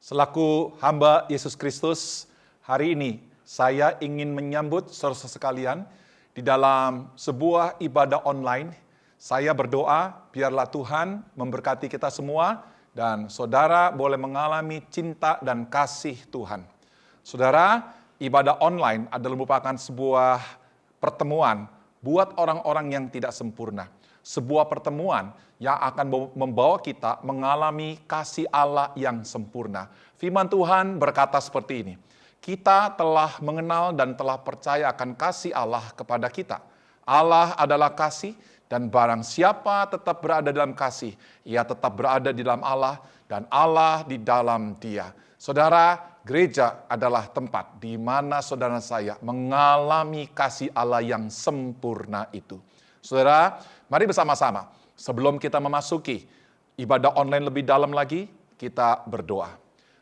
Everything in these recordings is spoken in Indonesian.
Selaku hamba Yesus Kristus, hari ini saya ingin menyambut saudara sekalian di dalam sebuah ibadah online. Saya berdoa biarlah Tuhan memberkati kita semua dan saudara boleh mengalami cinta dan kasih Tuhan. Saudara, ibadah online adalah merupakan sebuah pertemuan buat orang-orang yang tidak sempurna. Sebuah pertemuan yang akan membawa kita mengalami kasih Allah yang sempurna. Firman Tuhan berkata seperti ini, kita telah mengenal dan telah percaya akan kasih Allah kepada kita. Allah adalah kasih dan barang siapa tetap berada dalam kasih, ia tetap berada di dalam Allah dan Allah di dalam dia. Saudara, gereja adalah tempat di mana saudara saya mengalami kasih Allah yang sempurna itu. Saudara, mari bersama-sama sebelum kita memasuki ibadah online lebih dalam lagi, kita berdoa.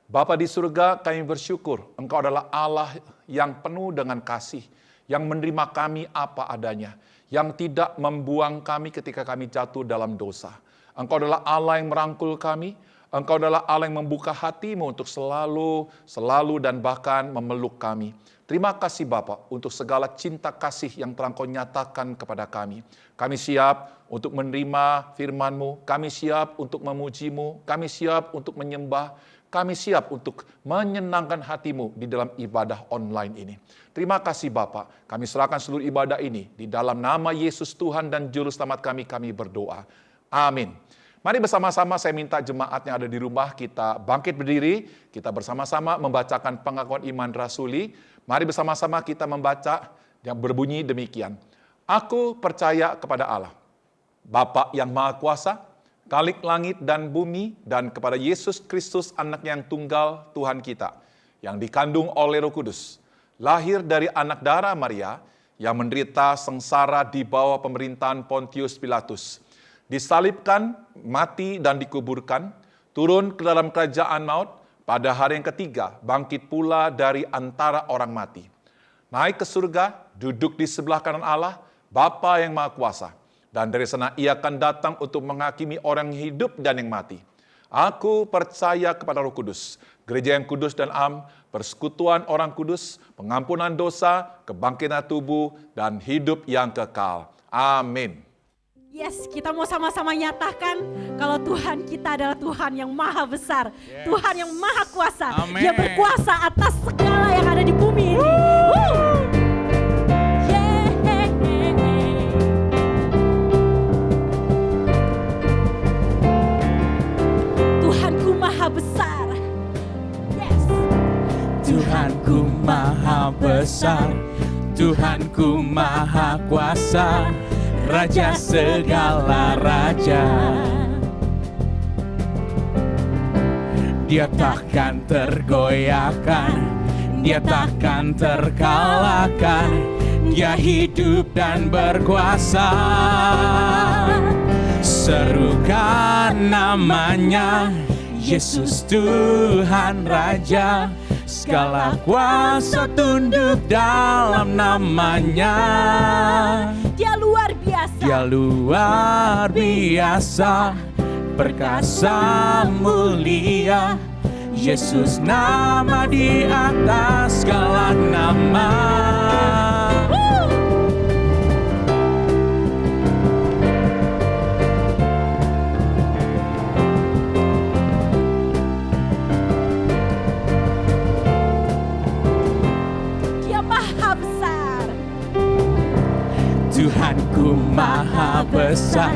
Bapa di surga, kami bersyukur Engkau adalah Allah yang penuh dengan kasih, yang menerima kami apa adanya, yang tidak membuang kami ketika kami jatuh dalam dosa. Engkau adalah Allah yang merangkul kami, Engkau adalah Allah yang membuka hatimu untuk selalu dan bahkan memeluk kami. Terima kasih Bapa untuk segala cinta kasih yang telah Engkau nyatakan kepada kami. Kami siap untuk menerima firman-Mu, kami siap untuk memuji-Mu, kami siap untuk menyembah, kami siap untuk menyenangkan hati-Mu di dalam ibadah online ini. Terima kasih Bapa, kami serahkan seluruh ibadah ini di dalam nama Yesus Tuhan dan Juru Selamat kami berdoa. Amin. Mari bersama-sama saya minta jemaat yang ada di rumah kita bangkit berdiri, kita bersama-sama membacakan pengakuan iman rasuli. Mari bersama-sama kita membaca yang berbunyi demikian. Aku percaya kepada Allah, Bapa yang Maha Kuasa, Khalik langit dan bumi, dan kepada Yesus Kristus anak yang tunggal Tuhan kita, yang dikandung oleh Roh Kudus, lahir dari anak darah Maria, yang menderita sengsara di bawah pemerintahan Pontius Pilatus, disalibkan, mati dan dikuburkan, turun ke dalam kerajaan maut, pada hari yang ketiga bangkit pula dari antara orang mati. Naik ke surga, duduk di sebelah kanan Allah, Bapa yang Maha Kuasa. Dan dari sana ia akan datang untuk menghakimi orang yang hidup dan yang mati. Aku percaya kepada Roh Kudus, gereja yang kudus dan am, persekutuan orang kudus, pengampunan dosa, kebangkitan tubuh, dan hidup yang kekal. Amin. Yes, kita mau sama-sama nyatakan kalau Tuhan kita adalah Tuhan yang maha besar. Yes. Tuhan yang maha kuasa. Amen. Dia berkuasa atas segala yang ada di bumi ini. Yeah. Tuhanku maha besar. Yes. Tuhanku maha besar, Tuhanku maha kuasa, Raja segala raja. Dia takkan tergoyahkan, Dia takkan terkalahkan, Dia hidup dan berkuasa. Serukan namanya, Yesus Tuhan Raja. Segala kuasa tunduk dalam namanya. Dia luar biasa. Dia luar biasa, perkasa mulia. Yesus nama di atas segala nama. Tuhanku maha besar,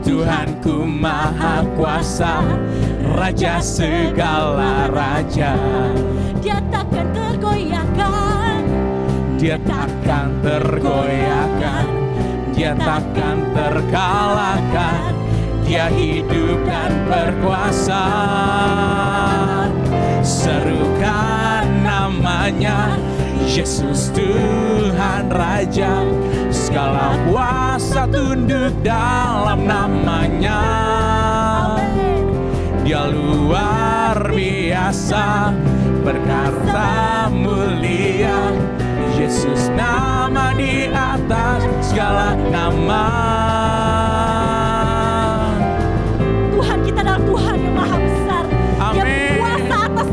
Tuhanku maha kuasa, Raja segala raja. Dia takkan tergoyahkan, Dia takkan tergoyahkan, Dia takkan terkalahkan, Dia hidup dan berkuasa. Serukan namanya, Yesus Tuhan Raja. Segala kuasa tunduk dalam namanya. Dia luar biasa, perkasa mulia. Yesus nama di atas segala nama. Tuhan kita adalah Tuhan yang maha besar. Amin. Dia berkuasa atas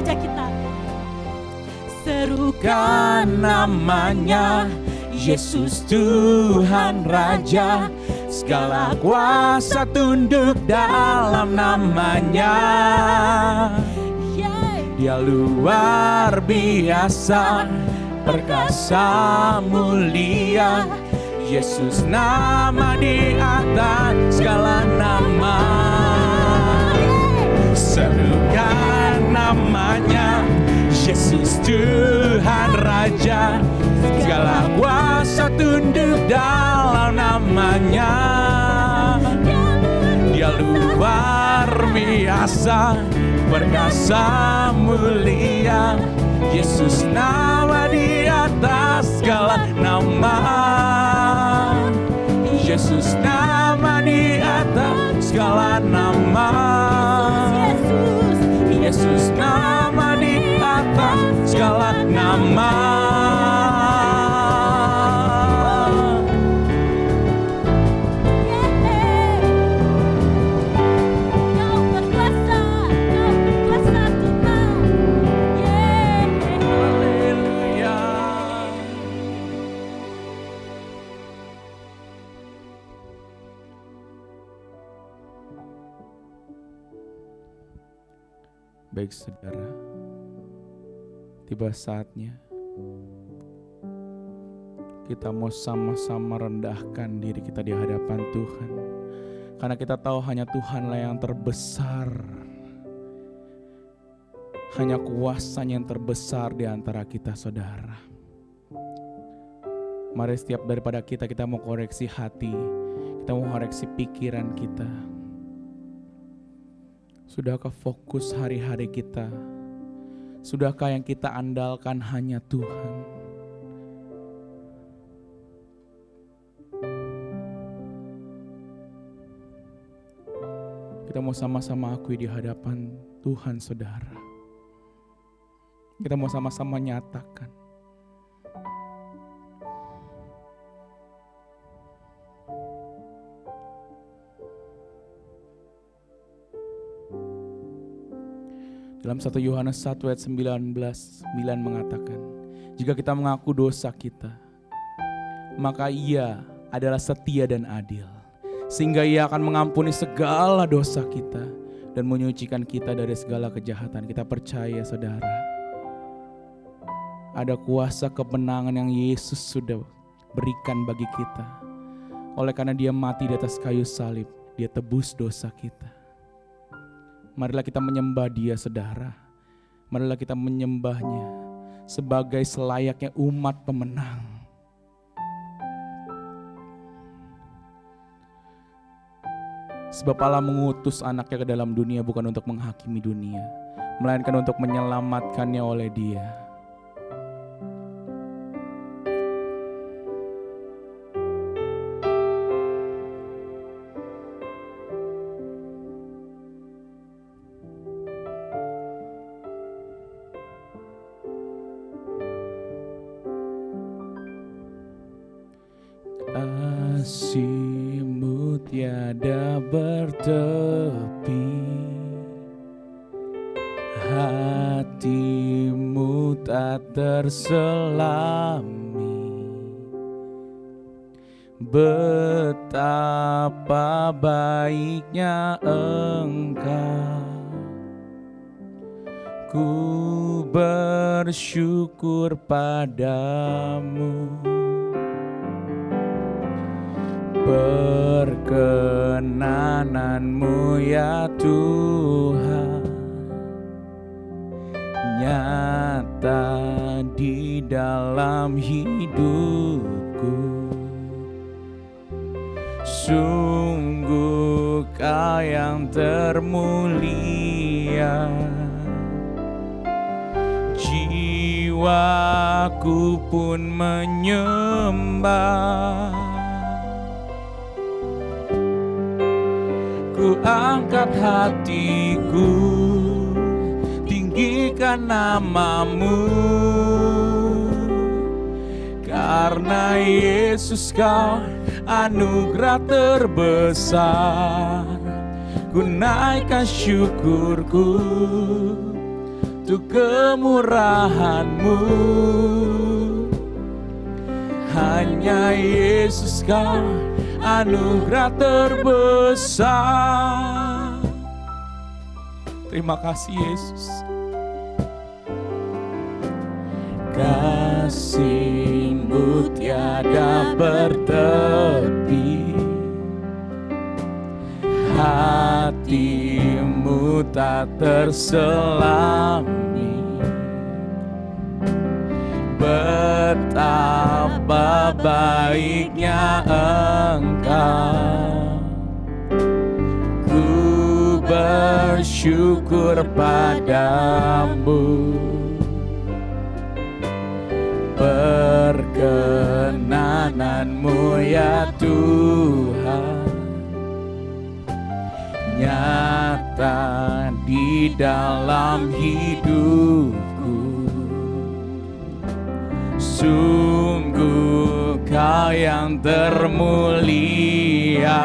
saja kita. Serukan namanya, Yesus Tuhan Raja. Segala kuasa tunduk dalam namanya. Dia luar biasa, perkasa mulia. Yesus nama di atas segala nama. Serukan namanya, Yesus Tuhan Raja. Segala kuasa tunduk dalam namanya. Dia luar biasa, perkasa mulia. Yesus nama di atas segala nama. Yesus nama di atas segala nama. Yesus nama di atas segala nama. Baik saudara, tiba saatnya kita mau sama-sama rendahkan diri kita di hadapan Tuhan. Karena kita tahu hanya Tuhanlah yang terbesar. Hanya kuasanya yang terbesar di antara kita saudara. Mari setiap daripada kita mau koreksi hati, kita mau koreksi pikiran kita. Sudahkah fokus hari-hari kita? Sudahkah yang kita andalkan hanya Tuhan? Kita mau sama-sama akui di hadapan Tuhan saudara. Kita mau sama-sama nyatakan. Dalam 1 Yohanes 1 ayat 19 mengatakan, jika kita mengaku dosa kita, maka Ia adalah setia dan adil, sehingga Ia akan mengampuni segala dosa kita dan menyucikan kita dari segala kejahatan. Kita percaya saudara, ada kuasa kemenangan yang Yesus sudah berikan bagi kita. Oleh karena Dia mati di atas kayu salib, Dia tebus dosa kita. Marilah kita menyembah Dia saudara. Marilah kita menyembahnya sebagai selayaknya umat pemenang. Sebab Allah mengutus anaknya ke dalam dunia bukan untuk menghakimi dunia, melainkan untuk menyelamatkannya oleh Dia. Kasih-Mu tiada bertepi, hati-Mu tak terselami. Betapa baiknya Engkau, ku bersyukur padamu. Perkenanan-Mu ya Tuhan nyata di dalam hidupku. Sungguh Kau yang termulia, jiwaku pun menyembah. Ku angkat hatiku, tinggikan nama-Mu. Karena Yesus Kau anugerah terbesar, ku naikkan syukurku. untuk kemurahan-Mu. Hanya Yesus Kau anugerah terbesar. Terima kasih Yesus. Kasih-Mu tiada bertepi, hati-Mu tak terselami. Betapa baiknya Engkau, ku bersyukur padamu. Perkenanan-Mu ya Tuhan nyata di dalam hidupku. Sungguh Kau yang termulia,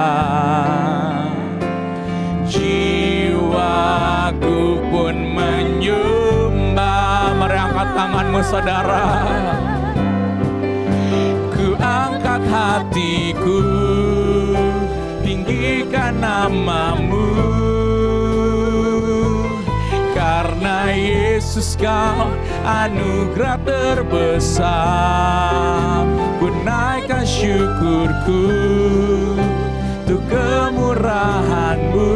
jiwaku pun menyembah. Mari angkat tanganmu saudara. Ku angkat hatiku, tinggikan nama-Mu. Karena Yesus Kau anugerah terbesar, ku naikkan syukurku untuk kemurahan-Mu.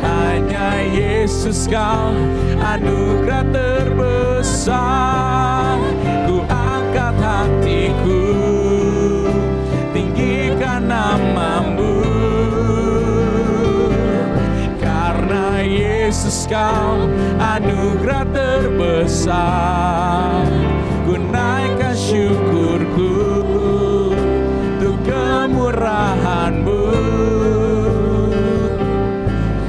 Hanya Yesus Kau anugerah terbesar, ku angkat hatiku, tinggikan nama-Mu. Karena Yesus Kau anugerah terbesar, ku naikkan syukurku untuk kemurahan-Mu.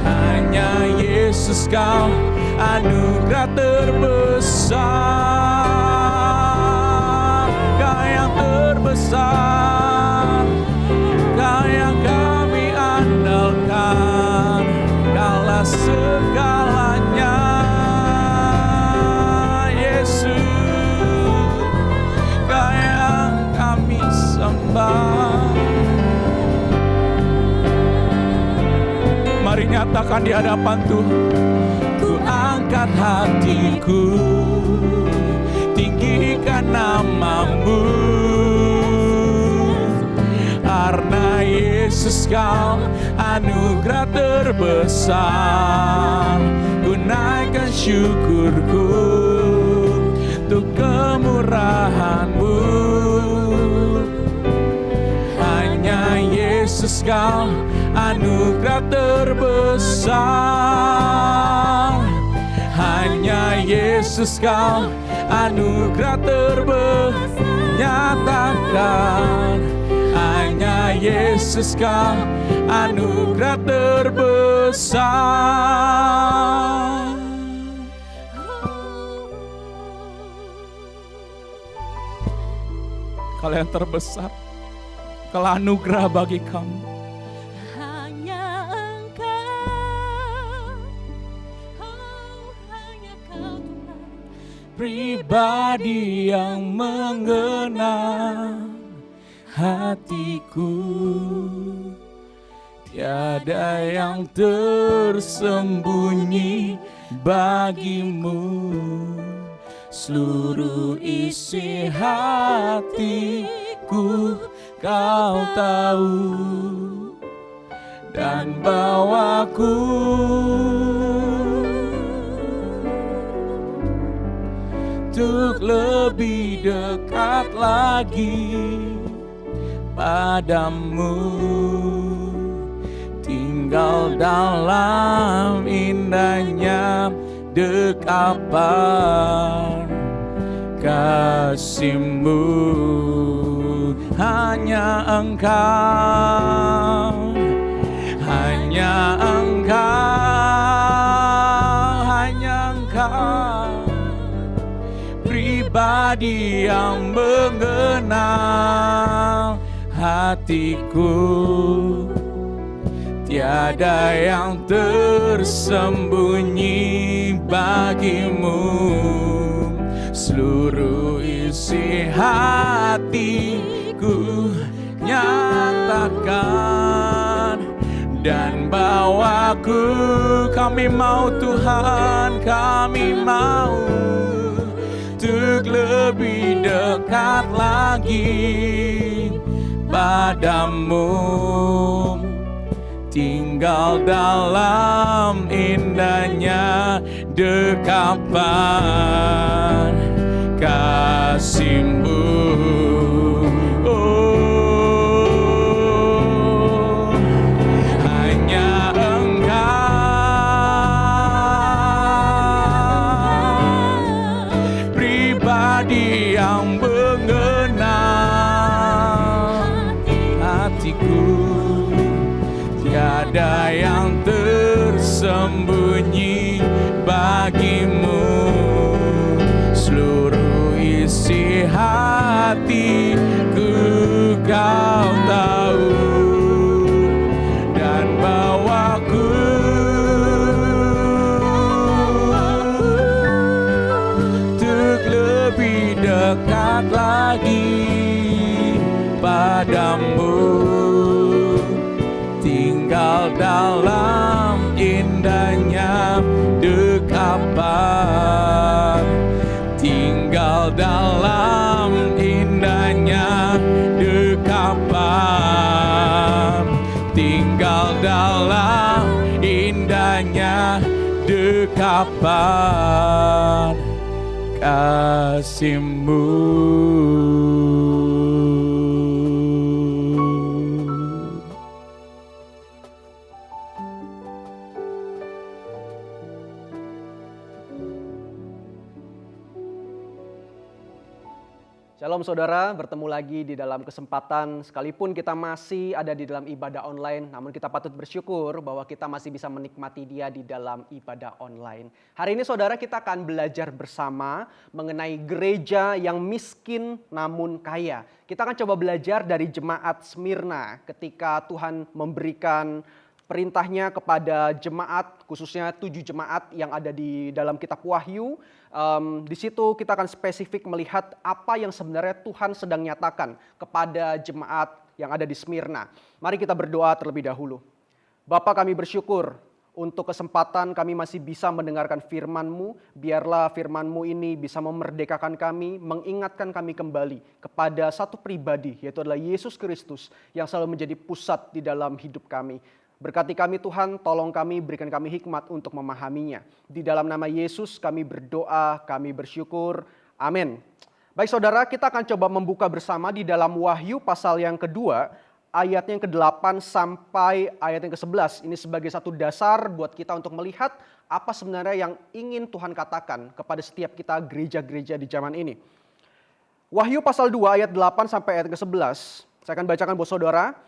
Hanya Yesus Kau anugerah terbesar, Kau yang terbesar, Kau yang kami andalkan, Kaulah segalanya. Yesus, Kau yang kami sembah. Mari nyatakan di hadapan Tuhan. Ku angkat hatiku, tinggikan nama-Mu. Karena Yesus Kau anugerah terbesar, ku naikkan syukurku untuk kemurahan-Mu. Hanya Yesus Kau anugerah terbesar, hanya Yesus Kau anugerah terbesar. Nyatakan, hanya Yesus Kau anugerah terbesar. Kau yang terbesar, Kau anugerah bagi kami. Hanya Engkau, hanya Kau Tuhan, Pribadi yang mengenal hatiku, tiada yang tersembunyi bagimu. Seluruh isi hatiku Kau tahu, dan bawaku untuk lebih dekat lagi padamu, tinggal dalam indahnya dekapan kasih-Mu. Hanya Engkau, hanya Engkau, hanya Engkau, pribadi yang mengenal hatiku, tiada yang tersembunyi bagimu. Seluruh isi hatiku nyatakan dan bawaku. Kami mau Tuhan, kami mau untuk lebih dekat lagi padamu, tinggal dalam indahnya dekapan kasih-Mu. Oh, hanya Engkau pribadi yang mengenal hatiku. Tiada yang tersembunyi bagimu. Seluruh isi hatiku Kau tahu dan bawaku untuk lebih dekat lagi padamu, tinggal dalam indahnya dekapan, tinggal dalam indahnya dekapan, tinggal dalam indahnya dekapan kasih-Mu. Shalom saudara, bertemu lagi di dalam kesempatan sekalipun kita masih ada di dalam ibadah online, namun kita patut bersyukur bahwa kita masih bisa menikmati Dia di dalam ibadah online. Hari ini saudara kita akan belajar bersama mengenai gereja yang miskin namun kaya. Kita akan coba belajar dari jemaat Smyrna ketika Tuhan memberikan perintahnya kepada jemaat, khususnya 7 jemaat yang ada di dalam kitab Wahyu. Di situ kita akan spesifik melihat apa yang sebenarnya Tuhan sedang nyatakan kepada jemaat yang ada di Smyrna. Mari kita berdoa terlebih dahulu. Bapa, kami bersyukur untuk kesempatan kami masih bisa mendengarkan firman-Mu. Biarlah firman-Mu ini bisa memerdekakan kami, mengingatkan kami kembali kepada satu pribadi, yaitu adalah Yesus Kristus yang selalu menjadi pusat di dalam hidup kami. Berkati kami Tuhan, tolong kami, berikan kami hikmat untuk memahaminya. Di dalam nama Yesus kami berdoa, kami bersyukur. Amin. Baik saudara, kita akan coba membuka bersama di dalam Wahyu pasal yang kedua, ayat yang ke-8 sampai ayat yang ke-11. Ini sebagai satu dasar buat kita untuk melihat apa sebenarnya yang ingin Tuhan katakan kepada setiap kita gereja-gereja di zaman ini. Wahyu pasal 2 ayat 8 sampai ayat ke-11. Saya akan bacakan buat saudara.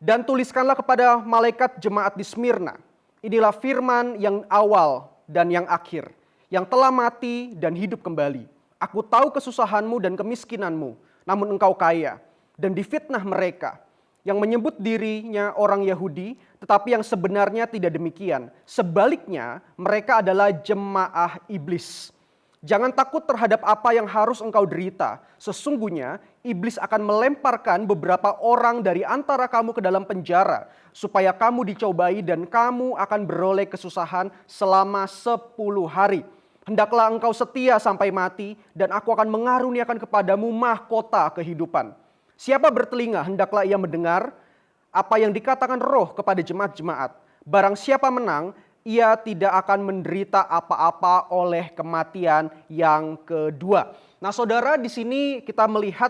Dan tuliskanlah kepada malaikat jemaat di Smyrna. Inilah firman yang awal dan yang akhir, yang telah mati dan hidup kembali. Aku tahu kesusahanmu dan kemiskinanmu, namun engkau kaya. Dan difitnah mereka yang menyebut dirinya orang Yahudi, tetapi yang sebenarnya tidak demikian. Sebaliknya, mereka adalah jemaah iblis. Jangan takut terhadap apa yang harus engkau derita. Sesungguhnya iblis akan melemparkan beberapa orang dari antara kamu ke dalam penjara, supaya kamu dicobai dan kamu akan beroleh kesusahan selama 10 hari. Hendaklah engkau setia sampai mati, dan aku akan mengaruniakan kepadamu mahkota kehidupan. Siapa bertelinga, hendaklah ia mendengar apa yang dikatakan Roh kepada jemaat-jemaat. Barang siapa menang, ia tidak akan menderita apa-apa oleh kematian yang kedua. Nah saudara, di sini kita melihat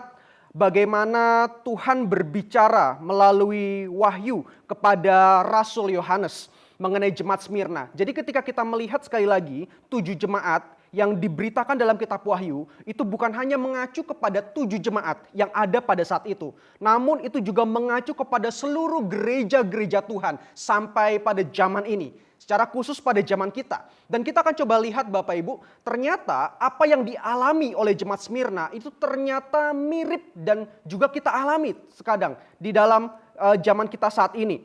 bagaimana Tuhan berbicara melalui wahyu kepada Rasul Yohanes mengenai jemaat Smyrna. Jadi ketika kita melihat sekali lagi 7 jemaat yang diberitakan dalam kitab Wahyu, itu bukan hanya mengacu kepada 7 jemaat yang ada pada saat itu. Namun itu juga mengacu kepada seluruh gereja-gereja Tuhan sampai pada zaman ini. Secara khusus pada zaman kita. Dan kita akan coba lihat Bapak Ibu, ternyata apa yang dialami oleh jemaat Smyrna itu ternyata mirip dan juga kita alami sekadang di dalam zaman kita saat ini.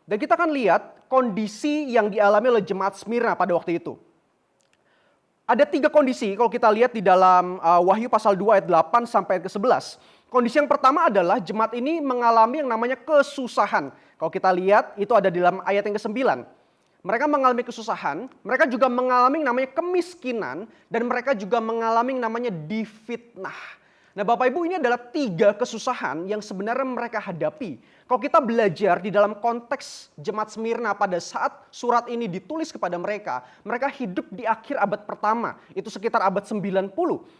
Dan kita akan lihat kondisi yang dialami oleh jemaat Smyrna pada waktu itu. Ada 3 kondisi kalau kita lihat di dalam Wahyu pasal 2 ayat 8 sampai ayat ke-11. Kondisi yang pertama adalah jemaat ini mengalami yang namanya kesusahan. Kalau kita lihat itu ada di dalam ayat yang ke-9. Mereka mengalami kesusahan, mereka juga mengalami yang namanya kemiskinan, dan mereka juga mengalami yang namanya difitnah. Nah Bapak Ibu, ini adalah 3 kesusahan yang sebenarnya mereka hadapi. Kalau kita belajar di dalam konteks jemaat Smyrna pada saat surat ini ditulis kepada mereka hidup di akhir abad pertama, itu sekitar abad 90.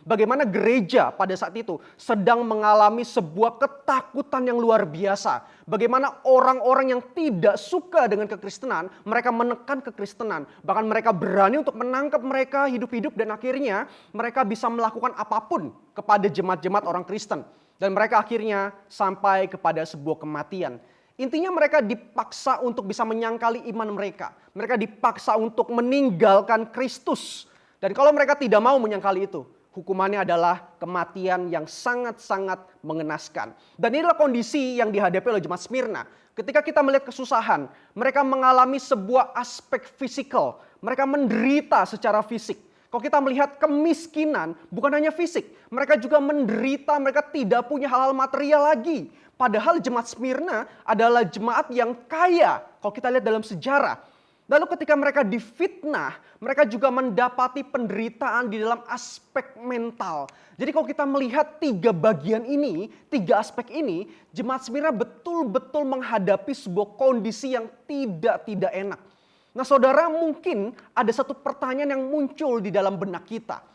Bagaimana gereja pada saat itu sedang mengalami sebuah ketakutan yang luar biasa. Bagaimana orang-orang yang tidak suka dengan kekristenan, mereka menekan kekristenan. Bahkan mereka berani untuk menangkap mereka hidup-hidup dan akhirnya mereka bisa melakukan apapun kepada jemaat-jemaat orang Kristen. Dan mereka akhirnya sampai kepada sebuah kematian. Intinya mereka dipaksa untuk bisa menyangkali iman mereka. Mereka dipaksa untuk meninggalkan Kristus. Dan kalau mereka tidak mau menyangkali itu, hukumannya adalah kematian yang sangat-sangat mengenaskan. Dan inilah kondisi yang dihadapi oleh jemaat Smyrna. Ketika kita melihat kesusahan, mereka mengalami sebuah aspek fisikal. Mereka menderita secara fisik. Kalau kita melihat kemiskinan, bukan hanya fisik. Mereka juga menderita, mereka tidak punya hal-hal material lagi. Padahal jemaat Smyrna adalah jemaat yang kaya. Kalau kita lihat dalam sejarah. Lalu ketika mereka difitnah, mereka juga mendapati penderitaan di dalam aspek mental. Jadi kalau kita melihat 3 bagian ini, 3 aspek ini, jemaat Smyrna betul-betul menghadapi sebuah kondisi yang tidak enak. Nah saudara, mungkin ada satu pertanyaan yang muncul di dalam benak kita.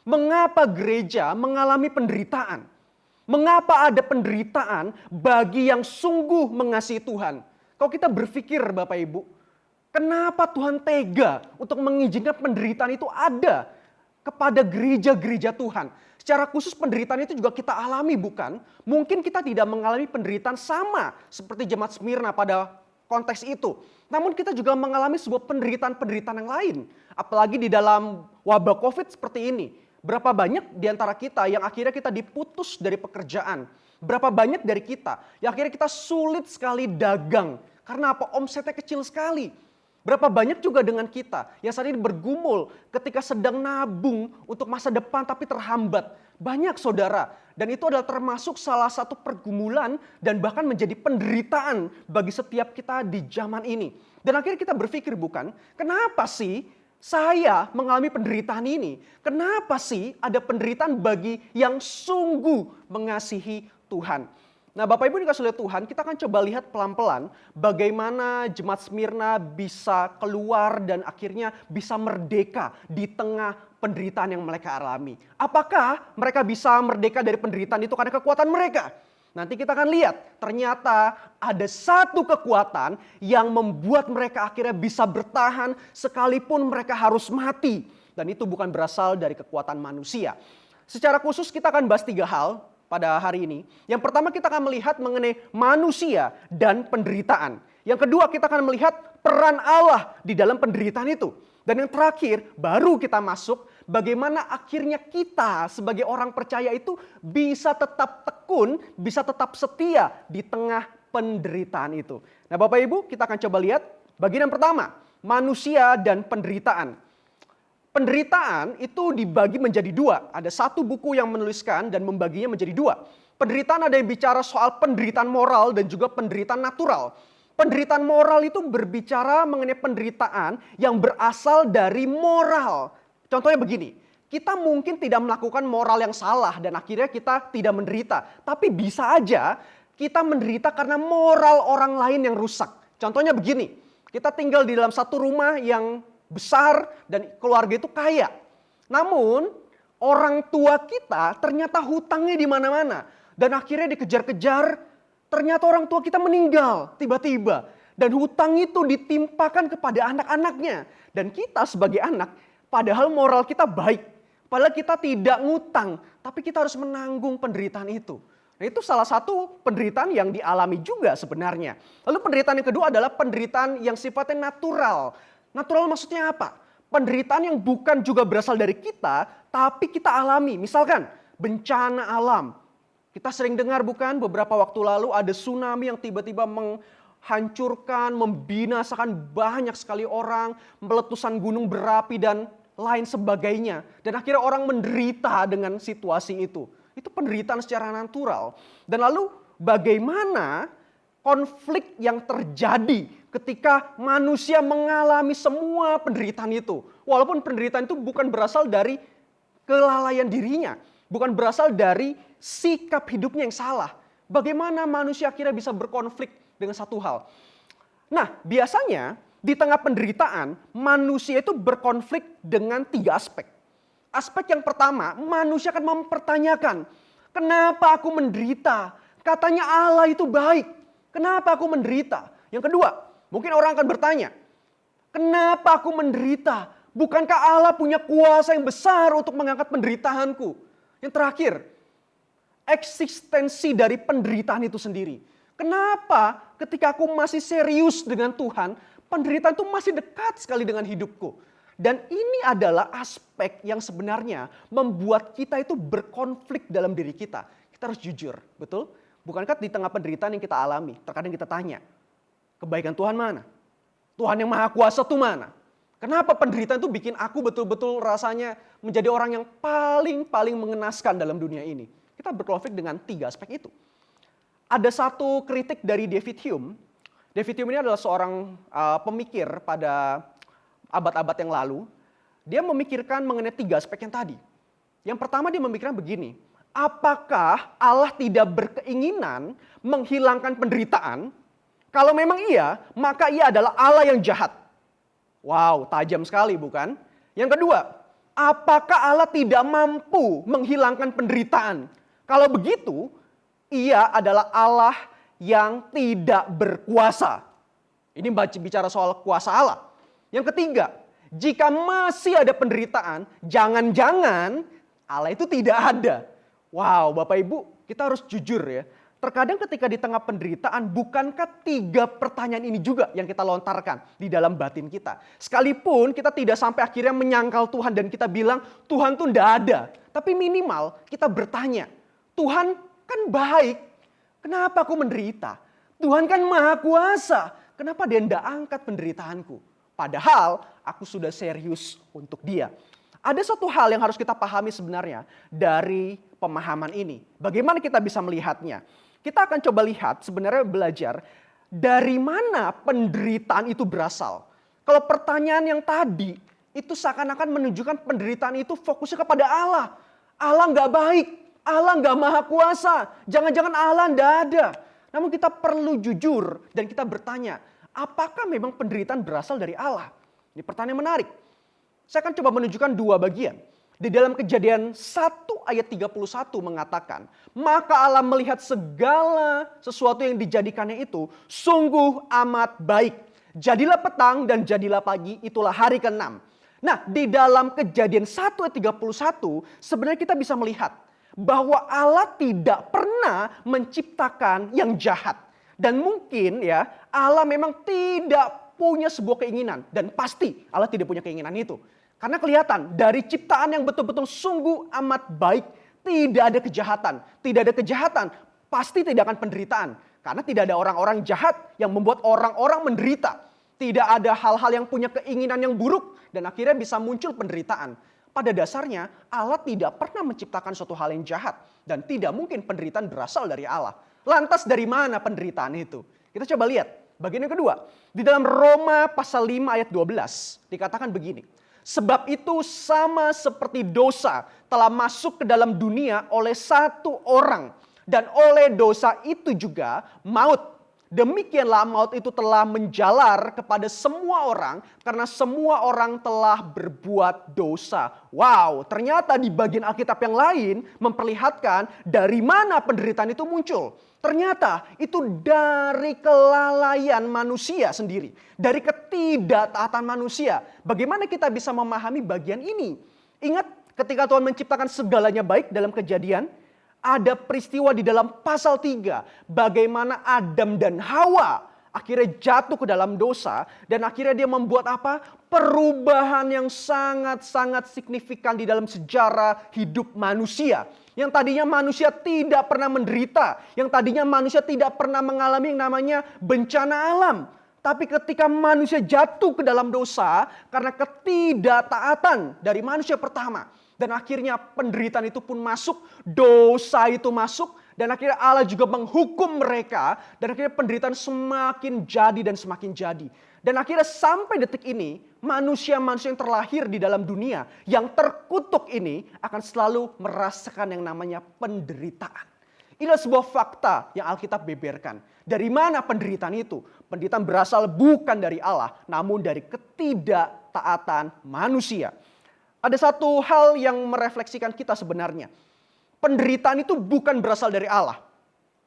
Mengapa gereja mengalami penderitaan? Mengapa ada penderitaan bagi yang sungguh mengasihi Tuhan? Kalau kita berpikir Bapak Ibu, kenapa Tuhan tega untuk mengizinkan penderitaan itu ada kepada gereja-gereja Tuhan? Secara khusus penderitaan itu juga kita alami bukan? Mungkin kita tidak mengalami penderitaan sama seperti jemaat Smyrna pada konteks itu. Namun kita juga mengalami sebuah penderitaan-penderitaan yang lain. Apalagi di dalam wabah COVID seperti ini. Berapa banyak di antara kita yang akhirnya kita diputus dari pekerjaan. Berapa banyak dari kita yang akhirnya kita sulit sekali dagang. Karena apa? Omsetnya kecil sekali. Berapa banyak juga dengan kita yang saat ini bergumul ketika sedang nabung untuk masa depan tapi terhambat. Banyak saudara. Dan itu adalah termasuk salah satu pergumulan dan bahkan menjadi penderitaan bagi setiap kita di zaman ini. Dan akhirnya kita berpikir bukan, kenapa sih saya mengalami penderitaan ini? Kenapa sih ada penderitaan bagi yang sungguh mengasihi Tuhan? Nah Bapak Ibu dikasih oleh Tuhan, kita akan coba lihat pelan-pelan bagaimana jemaat Smyrna bisa keluar dan akhirnya bisa merdeka di tengah penderitaan yang mereka alami. Apakah mereka bisa merdeka dari penderitaan itu karena kekuatan mereka? Nanti kita akan lihat, ternyata ada satu kekuatan yang membuat mereka akhirnya bisa bertahan sekalipun mereka harus mati. Dan itu bukan berasal dari kekuatan manusia. Secara khusus kita akan bahas 3 hal pada hari ini. Yang pertama kita akan melihat mengenai manusia dan penderitaan. Yang kedua kita akan melihat peran Allah di dalam penderitaan itu. Dan yang terakhir baru kita masuk bagaimana akhirnya kita sebagai orang percaya itu bisa tetap tekun, bisa tetap setia di tengah penderitaan itu. Nah Bapak Ibu kita akan coba lihat bagian yang pertama, manusia dan penderitaan. Penderitaan itu dibagi menjadi 2. Ada satu buku yang menuliskan dan membaginya menjadi 2. Penderitaan ada yang bicara soal penderitaan moral dan juga penderitaan natural. Penderitaan moral itu berbicara mengenai penderitaan yang berasal dari moral. Contohnya begini, kita mungkin tidak melakukan moral yang salah dan akhirnya kita tidak menderita. Tapi bisa aja kita menderita karena moral orang lain yang rusak. Contohnya begini, kita tinggal di dalam satu rumah yang besar dan keluarga itu kaya. Namun orang tua kita ternyata hutangnya di mana-mana dan akhirnya dikejar-kejar, ternyata orang tua kita meninggal tiba-tiba dan hutang itu ditimpakan kepada anak-anaknya. Dan kita sebagai anak, padahal moral kita baik, padahal kita tidak ngutang, tapi kita harus menanggung penderitaan itu. Nah itu salah satu penderitaan yang dialami juga sebenarnya. Lalu penderitaan yang kedua adalah penderitaan yang sifatnya natural. Natural maksudnya apa? Penderitaan yang bukan juga berasal dari kita, tapi kita alami. Misalkan bencana alam. Kita sering dengar bukan beberapa waktu lalu ada tsunami yang tiba-tiba hancurkan, membinasakan banyak sekali orang, meletusan gunung berapi dan lain sebagainya. Dan akhirnya orang menderita dengan situasi itu. Itu penderitaan secara natural. Dan lalu bagaimana konflik yang terjadi ketika manusia mengalami semua penderitaan itu. Walaupun penderitaan itu bukan berasal dari kelalaian dirinya. Bukan berasal dari sikap hidupnya yang salah. Bagaimana manusia akhirnya bisa berkonflik dengan satu hal. Nah, biasanya di tengah penderitaan, manusia itu berkonflik dengan 3 aspek. Aspek yang pertama, manusia akan mempertanyakan, kenapa aku menderita? Katanya Allah itu baik, kenapa aku menderita? Yang kedua, mungkin orang akan bertanya, kenapa aku menderita? Bukankah Allah punya kuasa yang besar untuk mengangkat penderitaanku? Yang terakhir, eksistensi dari penderitaan itu sendiri. Kenapa ketika aku masih serius dengan Tuhan, penderitaan itu masih dekat sekali dengan hidupku. Dan ini adalah aspek yang sebenarnya membuat kita itu berkonflik dalam diri kita. Kita harus jujur, betul? Bukankah di tengah penderitaan yang kita alami, terkadang kita tanya, kebaikan Tuhan mana? Tuhan yang Maha Kuasa itu mana? Kenapa penderitaan itu bikin aku betul-betul rasanya menjadi orang yang paling mengenaskan dalam dunia ini? Kita berkonflik dengan 3 aspek itu. Ada satu kritik dari David Hume. David Hume ini adalah seorang pemikir pada abad-abad yang lalu. Dia memikirkan mengenai 3 aspek yang tadi. Yang pertama dia memikirkan begini. Apakah Allah tidak berkeinginan menghilangkan penderitaan? Kalau memang iya, maka ia adalah Allah yang jahat. Wow, tajam sekali bukan? Yang kedua, apakah Allah tidak mampu menghilangkan penderitaan? Kalau begitu, ia adalah Allah yang tidak berkuasa. Ini bicara soal kuasa Allah. Yang ketiga, jika masih ada penderitaan, jangan-jangan Allah itu tidak ada. Wow, Bapak Ibu, kita harus jujur ya. Terkadang ketika di tengah penderitaan, bukankah 3 pertanyaan ini juga yang kita lontarkan di dalam batin kita? Sekalipun kita tidak sampai akhirnya menyangkal Tuhan dan kita bilang Tuhan tuh tidak ada. Tapi minimal kita bertanya, Tuhan kan baik, kenapa aku menderita? Tuhan kan Maha Kuasa, kenapa Dia tidak angkat penderitaanku? Padahal aku sudah serius untuk Dia. Ada satu hal yang harus kita pahami sebenarnya dari pemahaman ini. Bagaimana kita bisa melihatnya? Kita akan coba lihat sebenarnya belajar dari mana penderitaan itu berasal. Kalau pertanyaan yang tadi itu seakan-akan menunjukkan penderitaan itu fokusnya kepada Allah. Allah nggak baik, Allah nggak Maha Kuasa, jangan-jangan Allah nggak ada. Namun kita perlu jujur dan kita bertanya, apakah memang penderitaan berasal dari Allah? Ini pertanyaan menarik. Saya akan coba menunjukkan 2 bagian. Di dalam Kejadian 1 ayat 31 mengatakan, maka Allah melihat segala sesuatu yang dijadikannya itu sungguh amat baik. Jadilah petang dan jadilah pagi, itulah hari ke-6. Nah, di dalam Kejadian 1 ayat 31 sebenarnya kita bisa melihat bahwa Allah tidak pernah menciptakan yang jahat. Dan mungkin ya Allah memang tidak punya sebuah keinginan. Dan pasti Allah tidak punya keinginan itu. Karena kelihatan dari ciptaan yang betul-betul sungguh amat baik, tidak ada kejahatan. Tidak ada kejahatan, pasti tidak akan penderitaan. Karena tidak ada orang-orang jahat yang membuat orang-orang menderita. Tidak ada hal-hal yang punya keinginan yang buruk dan akhirnya bisa muncul penderitaan. Pada dasarnya Allah tidak pernah menciptakan suatu hal yang jahat. Dan tidak mungkin penderitaan berasal dari Allah. Lantas dari mana penderitaan itu? Kita coba lihat bagian yang kedua. Di dalam Roma pasal 5 ayat 12 dikatakan begini. Sebab itu sama seperti dosa telah masuk ke dalam dunia oleh satu orang. Dan oleh dosa itu juga maut. Demikianlah maut itu telah menjalar kepada semua orang. Karena semua orang telah berbuat dosa. Wow, ternyata di bagian Alkitab yang lain memperlihatkan dari mana penderitaan itu muncul. Ternyata itu dari kelalaian manusia sendiri. Dari ketidaktaatan manusia. Bagaimana kita bisa memahami bagian ini? Ingat ketika Tuhan menciptakan segalanya baik dalam Kejadian. Ada peristiwa di dalam pasal 3. Bagaimana Adam dan Hawa akhirnya jatuh ke dalam dosa, dan akhirnya dia membuat apa? Perubahan yang sangat-sangat signifikan di dalam sejarah hidup manusia. Yang tadinya manusia tidak pernah menderita, yang tadinya manusia tidak pernah mengalami yang namanya bencana alam. Tapi ketika manusia jatuh ke dalam dosa karena ketidaktaatan dari manusia pertama, dan akhirnya penderitaan itu pun masuk, dosa itu masuk, dan akhirnya Allah juga menghukum mereka, dan akhirnya penderitaan semakin jadi dan semakin jadi. Dan akhirnya sampai detik ini, manusia-manusia yang terlahir di dalam dunia, yang terkutuk ini akan selalu merasakan yang namanya penderitaan. Inilah sebuah fakta yang Alkitab beberkan. Dari mana penderitaan itu? Penderitaan berasal bukan dari Allah, namun dari ketidaktaatan manusia. Ada satu hal yang merefleksikan kita sebenarnya. Penderitaan itu bukan berasal dari Allah.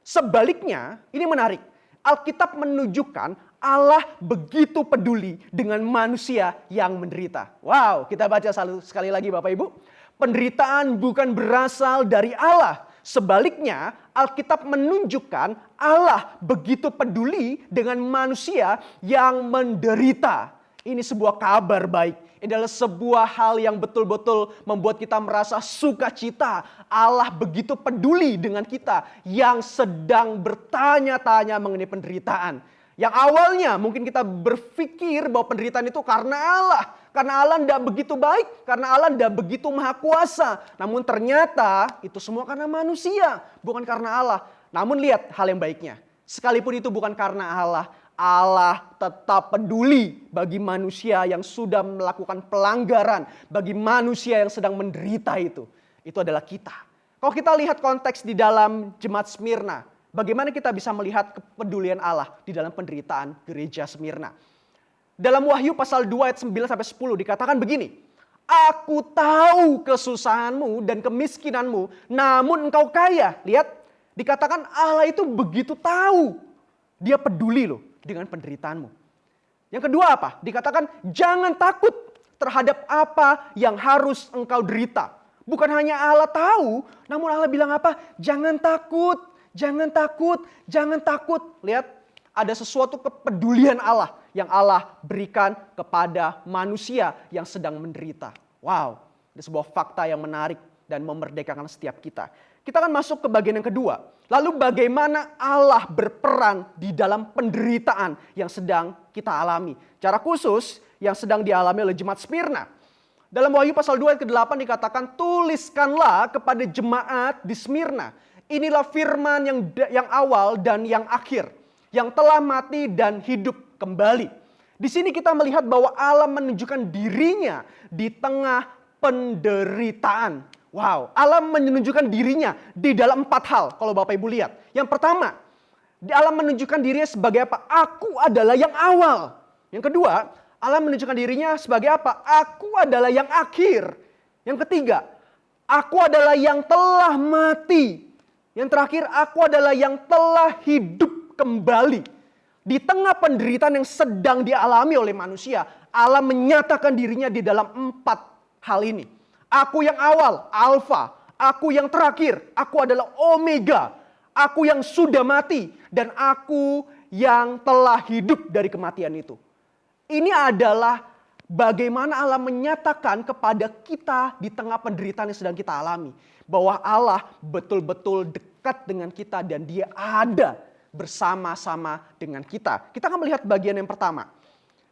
Sebaliknya, ini menarik. Alkitab menunjukkan Allah begitu peduli dengan manusia yang menderita. Wow, kita baca sekali lagi Bapak Ibu. Penderitaan bukan berasal dari Allah. Sebaliknya, Alkitab menunjukkan Allah begitu peduli dengan manusia yang menderita. Ini sebuah kabar baik. Ini adalah sebuah hal yang betul-betul membuat kita merasa sukacita. Allah begitu peduli dengan kita yang sedang bertanya-tanya mengenai penderitaan. Yang awalnya mungkin kita berpikir bahwa penderitaan itu karena Allah. Karena Allah tidak begitu baik, karena Allah tidak begitu maha kuasa. Namun ternyata itu semua karena manusia, bukan karena Allah. Namun lihat hal yang baiknya. Sekalipun itu bukan karena Allah, Allah tetap peduli bagi manusia yang sudah melakukan pelanggaran, bagi manusia yang sedang menderita itu. Itu adalah kita. Kalau kita lihat konteks di dalam jemaat Smyrna, bagaimana kita bisa melihat kepedulian Allah di dalam penderitaan gereja Smyrna. Dalam Wahyu pasal 2 ayat 9-10 dikatakan begini. Aku tahu kesusahanmu dan kemiskinanmu, namun engkau kaya. Lihat, dikatakan Allah itu begitu tahu. Dia peduli loh dengan penderitaanmu. Yang kedua apa? Dikatakan jangan takut terhadap apa yang harus engkau derita. Bukan hanya Allah tahu, namun Allah bilang apa? Jangan takut, jangan takut, jangan takut. Lihat, ada sesuatu kepedulian Allah yang Allah berikan kepada manusia yang sedang menderita. Wow, ini sebuah fakta yang menarik dan memerdekakan setiap kita. Kita akan masuk ke bagian yang kedua. Lalu bagaimana Allah berperan di dalam penderitaan yang sedang kita alami. Cara khusus yang sedang dialami oleh jemaat Smyrna. Dalam Wahyu pasal 2 ayat ke-8 dikatakan, tuliskanlah kepada jemaat di Smyrna. Inilah firman yang awal dan yang akhir. Yang telah mati dan hidup kembali. Di sini kita melihat bahwa Allah menunjukkan dirinya di tengah penderitaan. Wow, Allah menunjukkan dirinya di dalam 4 hal kalau Bapak Ibu lihat. Yang pertama, Allah menunjukkan dirinya sebagai apa? Aku adalah yang awal. Yang kedua, Allah menunjukkan dirinya sebagai apa? Aku adalah yang akhir. Yang ketiga, aku adalah yang telah mati. Yang terakhir, aku adalah yang telah hidup kembali. Di tengah penderitaan yang sedang dialami oleh manusia, Allah menyatakan dirinya di dalam 4 hal ini. Aku yang awal, Alfa. Aku yang terakhir, aku adalah Omega. Aku yang sudah mati dan aku yang telah hidup dari kematian itu. Ini adalah bagaimana Allah menyatakan kepada kita di tengah penderitaan yang sedang kita alami. Bahwa Allah betul-betul dekat dengan kita dan Dia ada bersama-sama dengan kita. Kita akan melihat bagian yang pertama.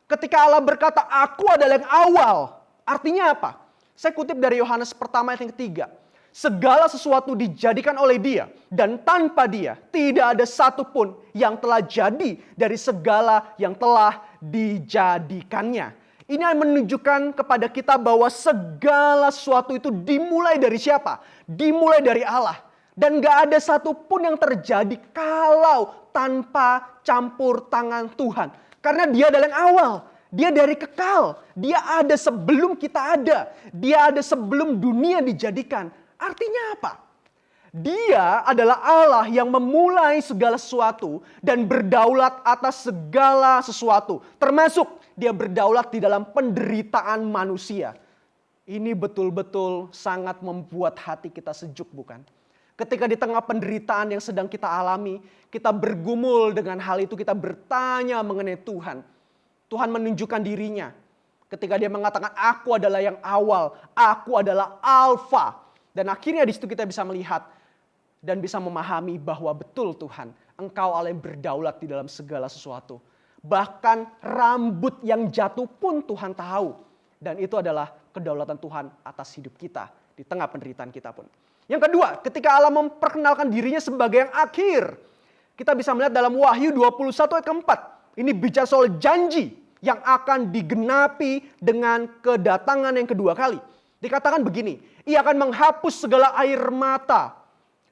Ketika Allah berkata, aku adalah yang awal. Artinya apa? Saya kutip dari Yohanes pertama ayat yang ketiga. Segala sesuatu dijadikan oleh Dia. Dan tanpa Dia tidak ada satupun yang telah jadi dari segala yang telah dijadikannya. Ini menunjukkan kepada kita bahwa segala sesuatu itu dimulai dari siapa? Dimulai dari Allah. Dan gak ada satupun yang terjadi kalau tanpa campur tangan Tuhan. Karena Dia adalah yang awal. Dia dari kekal. Dia ada sebelum kita ada. Dia ada sebelum dunia dijadikan. Artinya apa? Dia adalah Allah yang memulai segala sesuatu dan berdaulat atas segala sesuatu. Termasuk Dia berdaulat di dalam penderitaan manusia. Ini betul-betul sangat membuat hati kita sejuk, bukan? Ketika di tengah penderitaan yang sedang kita alami, kita bergumul dengan hal itu, kita bertanya mengenai Tuhan. Tuhan menunjukkan dirinya. Ketika dia mengatakan, aku adalah yang awal, aku adalah alfa. Dan akhirnya di situ kita bisa melihat dan bisa memahami bahwa betul Tuhan, Engkau Allah yang berdaulat di dalam segala sesuatu. Bahkan rambut yang jatuh pun Tuhan tahu. Dan itu adalah kedaulatan Tuhan atas hidup kita di tengah penderitaan kita pun. Yang kedua, ketika Allah memperkenalkan dirinya sebagai yang akhir. Kita bisa melihat dalam Wahyu 21 ayat keempat. Ini bicara soal janji yang akan digenapi dengan kedatangan yang kedua kali. Dikatakan begini, ia akan menghapus segala air mata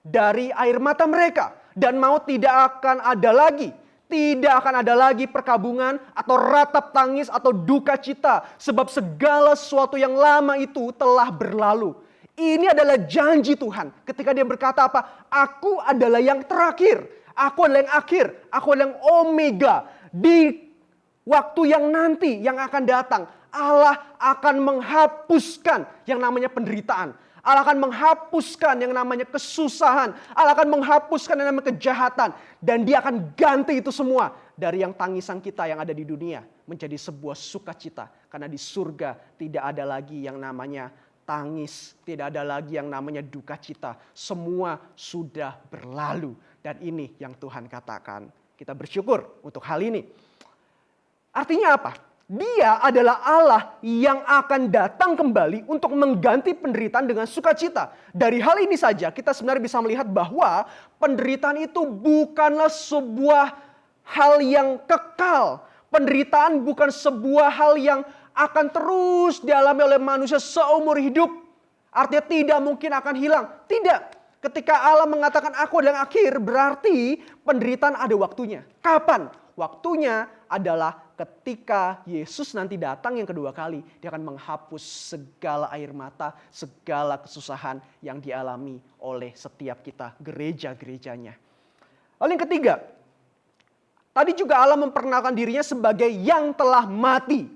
dari air mata mereka. Dan maut tidak akan ada lagi. Tidak akan ada lagi perkabungan atau ratap tangis atau duka cita. Sebab segala sesuatu yang lama itu telah berlalu. Ini adalah janji Tuhan. Ketika dia berkata apa? Aku adalah yang terakhir. Aku adalah yang akhir. Aku adalah yang omega. Di waktu yang nanti yang akan datang, Allah akan menghapuskan yang namanya penderitaan. Allah akan menghapuskan yang namanya kesusahan. Allah akan menghapuskan yang namanya kejahatan. Dan dia akan ganti itu semua. Dari yang tangisan kita yang ada di dunia menjadi sebuah sukacita. Karena di surga tidak ada lagi yang namanya tangis. Tidak ada lagi yang namanya duka cita. Semua sudah berlalu. Dan ini yang Tuhan katakan. Kita bersyukur untuk hal ini. Artinya apa? Dia adalah Allah yang akan datang kembali untuk mengganti penderitaan dengan sukacita. Dari hal ini saja kita sebenarnya bisa melihat bahwa penderitaan itu bukanlah sebuah hal yang kekal. Penderitaan bukan sebuah hal yang akan terus dialami oleh manusia seumur hidup. Artinya tidak mungkin akan hilang. Tidak. Ketika Allah mengatakan aku adalah yang akhir, berarti penderitaan ada waktunya. Kapan? Waktunya adalah ketika Yesus nanti datang yang kedua kali. Dia akan menghapus segala air mata, segala kesusahan yang dialami oleh setiap kita, gereja-gerejanya. Lalu yang ketiga, tadi juga Allah memperkenalkan dirinya sebagai yang telah mati.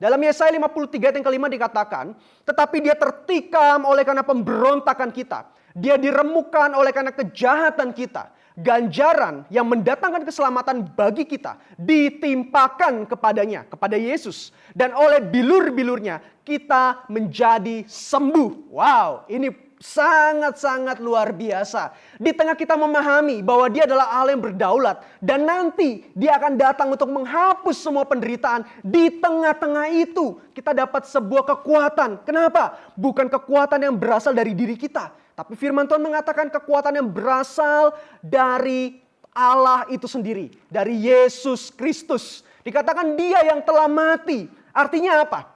Dalam Yesaya 53 ayat yang kelima dikatakan, tetapi dia tertikam oleh karena pemberontakan kita. Dia diremukan oleh karena kejahatan kita. Ganjaran yang mendatangkan keselamatan bagi kita ditimpakan kepadanya, kepada Yesus. Dan oleh bilur-bilurnya kita menjadi sembuh. Wow, ini sangat-sangat luar biasa. Di tengah kita memahami bahwa dia adalah Allah yang berdaulat. Dan nanti dia akan datang untuk menghapus semua penderitaan. Di tengah-tengah itu kita dapat sebuah kekuatan. Kenapa? Bukan kekuatan yang berasal dari diri kita. Tapi firman Tuhan mengatakan kekuatan yang berasal dari Allah itu sendiri. Dari Yesus Kristus. Dikatakan dia yang telah mati. Artinya apa?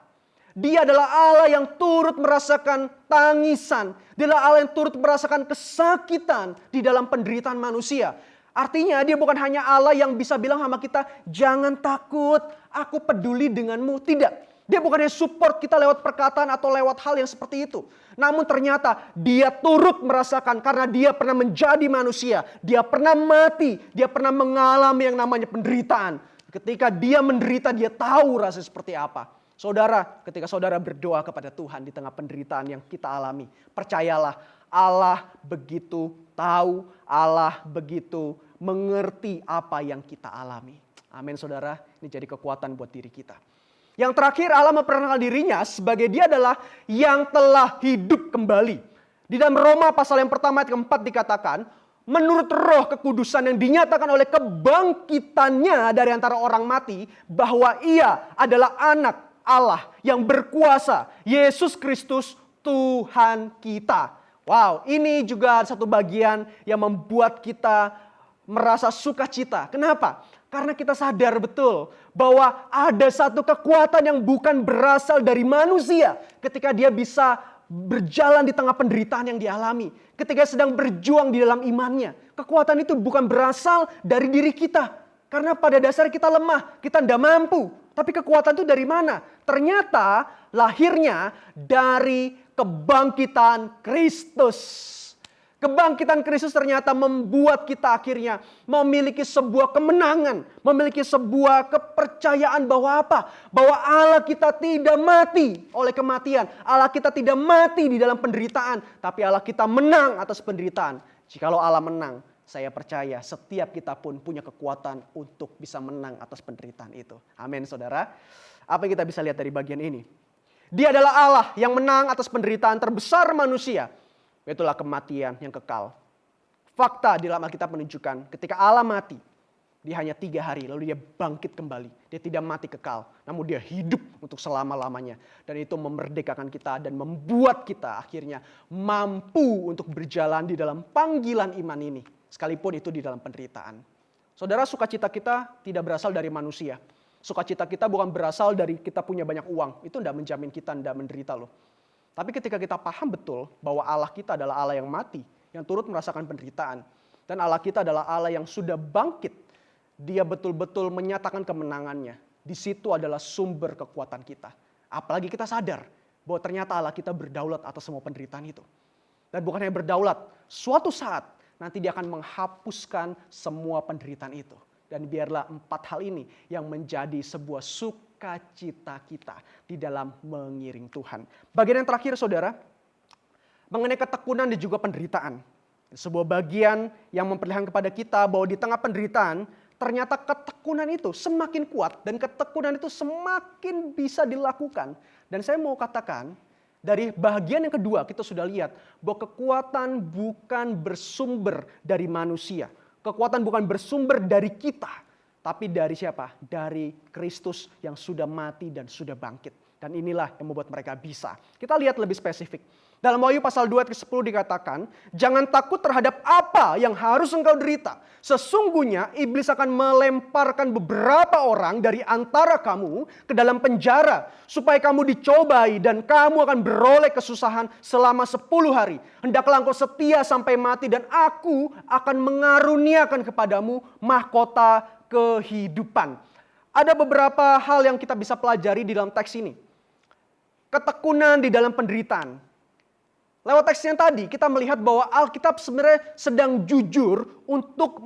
Dia adalah Allah yang turut merasakan tangisan. Dia adalah Allah yang turut merasakan kesakitan di dalam penderitaan manusia. Artinya dia bukan hanya Allah yang bisa bilang sama kita, jangan takut, aku peduli denganmu. Tidak. Dia bukan hanya support kita lewat perkataan atau lewat hal yang seperti itu. Namun ternyata dia turut merasakan karena dia pernah menjadi manusia. Dia pernah mati, dia pernah mengalami yang namanya penderitaan. Ketika dia menderita, dia tahu rasa seperti apa. Saudara, ketika saudara berdoa kepada Tuhan di tengah penderitaan yang kita alami, percayalah Allah begitu tahu, Allah begitu mengerti apa yang kita alami. Amin saudara, ini jadi kekuatan buat diri kita. Yang terakhir Allah memperkenalkan dirinya sebagai dia adalah yang telah hidup kembali. Di dalam Roma pasal yang pertama ayat keempat dikatakan, menurut roh kekudusan yang dinyatakan oleh kebangkitannya dari antara orang mati, bahwa ia adalah anak Allah yang berkuasa, Yesus Kristus Tuhan kita. Wow, ini juga satu bagian yang membuat kita merasa sukacita. Kenapa? Karena kita sadar betul bahwa ada satu kekuatan yang bukan berasal dari manusia ketika dia bisa berjalan di tengah penderitaan yang dialami. Ketika sedang berjuang di dalam imannya. Kekuatan itu bukan berasal dari diri kita. Karena pada dasarnya kita lemah, kita tidak mampu. Tapi kekuatan itu dari mana? Ternyata lahirnya dari kebangkitan Kristus. Kebangkitan Kristus ternyata membuat kita akhirnya memiliki sebuah kemenangan. Memiliki sebuah kepercayaan bahwa apa? Bahwa Allah kita tidak mati oleh kematian. Allah kita tidak mati di dalam penderitaan. Tapi Allah kita menang atas penderitaan. Jikalau Allah menang, saya percaya setiap kita pun punya kekuatan untuk bisa menang atas penderitaan itu. Amin saudara. Apa yang kita bisa lihat dari bagian ini? Dia adalah Allah yang menang atas penderitaan terbesar manusia. Itulah kematian yang kekal. Fakta di dalam Alkitab menunjukkan ketika Allah mati, dia hanya 3 hari lalu dia bangkit kembali. Dia tidak mati kekal, namun dia hidup untuk selama-lamanya. Dan itu memerdekakan kita dan membuat kita akhirnya mampu untuk berjalan di dalam panggilan iman ini. Sekalipun itu di dalam penderitaan. Saudara, sukacita kita tidak berasal dari manusia. Sukacita kita bukan berasal dari kita punya banyak uang. Itu tidak menjamin kita tidak menderita loh. Tapi ketika kita paham betul bahwa Allah kita adalah Allah yang mati, yang turut merasakan penderitaan. Dan Allah kita adalah Allah yang sudah bangkit. Dia betul-betul menyatakan kemenangannya. Di situ adalah sumber kekuatan kita. Apalagi kita sadar bahwa ternyata Allah kita berdaulat atas semua penderitaan itu. Dan bukan hanya berdaulat, suatu saat nanti dia akan menghapuskan semua penderitaan itu. Dan biarlah 4 hal ini yang menjadi sebuah sukacita kita di dalam mengiring Tuhan. Bagian yang terakhir saudara, mengenai ketekunan dan juga penderitaan. Sebuah bagian yang memperlihatkan kepada kita bahwa di tengah penderitaan, ternyata ketekunan itu semakin kuat dan ketekunan itu semakin bisa dilakukan. Dan saya mau katakan, dari bagian yang kedua kita sudah lihat bahwa kekuatan bukan bersumber dari manusia. Kekuatan bukan bersumber dari kita, tapi dari siapa? Dari Kristus yang sudah mati dan sudah bangkit. Dan inilah yang membuat mereka bisa. Kita lihat lebih spesifik. Dalam Wahyu pasal 2 ayat ke-10 dikatakan, jangan takut terhadap apa yang harus engkau derita. Sesungguhnya iblis akan melemparkan beberapa orang dari antara kamu ke dalam penjara. Supaya kamu dicobai dan kamu akan beroleh kesusahan selama 10 hari. Hendaklah engkau setia sampai mati dan aku akan mengaruniakan kepadamu mahkota kehidupan. Ada beberapa hal yang kita bisa pelajari di dalam teks ini. Ketekunan di dalam penderitaan. Lewat teks yang tadi kita melihat bahwa Alkitab sebenarnya sedang jujur untuk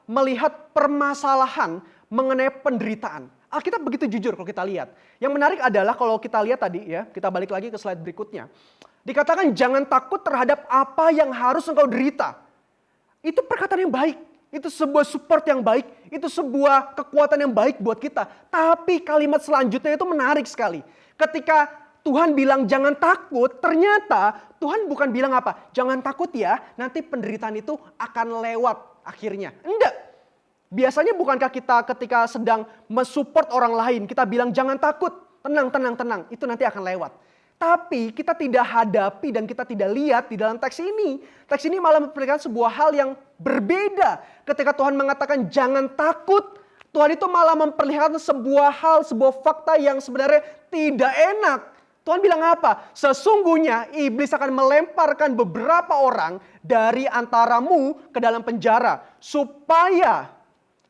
melihat permasalahan mengenai penderitaan. Alkitab begitu jujur kalau kita lihat. Yang menarik adalah kalau kita lihat tadi ya, kita balik lagi ke slide berikutnya. Dikatakan jangan takut terhadap apa yang harus engkau derita. Itu perkataan yang baik. Itu sebuah support yang baik. Itu sebuah kekuatan yang baik buat kita. Tapi kalimat selanjutnya itu menarik sekali. Ketika Tuhan bilang jangan takut, ternyata Tuhan bukan bilang apa? Jangan takut ya, nanti penderitaan itu akan lewat akhirnya. Enggak. Biasanya bukankah kita ketika sedang mensupport orang lain, kita bilang jangan takut, tenang, tenang, tenang. Itu nanti akan lewat. Tapi kita tidak hadapi dan kita tidak lihat di dalam teks ini. Teks ini malah memperlihatkan sebuah hal yang berbeda. Ketika Tuhan mengatakan jangan takut, Tuhan itu malah memperlihatkan sebuah hal, sebuah fakta yang sebenarnya tidak enak. Tuhan bilang apa? Sesungguhnya iblis akan melemparkan beberapa orang dari antaramu ke dalam penjara. Supaya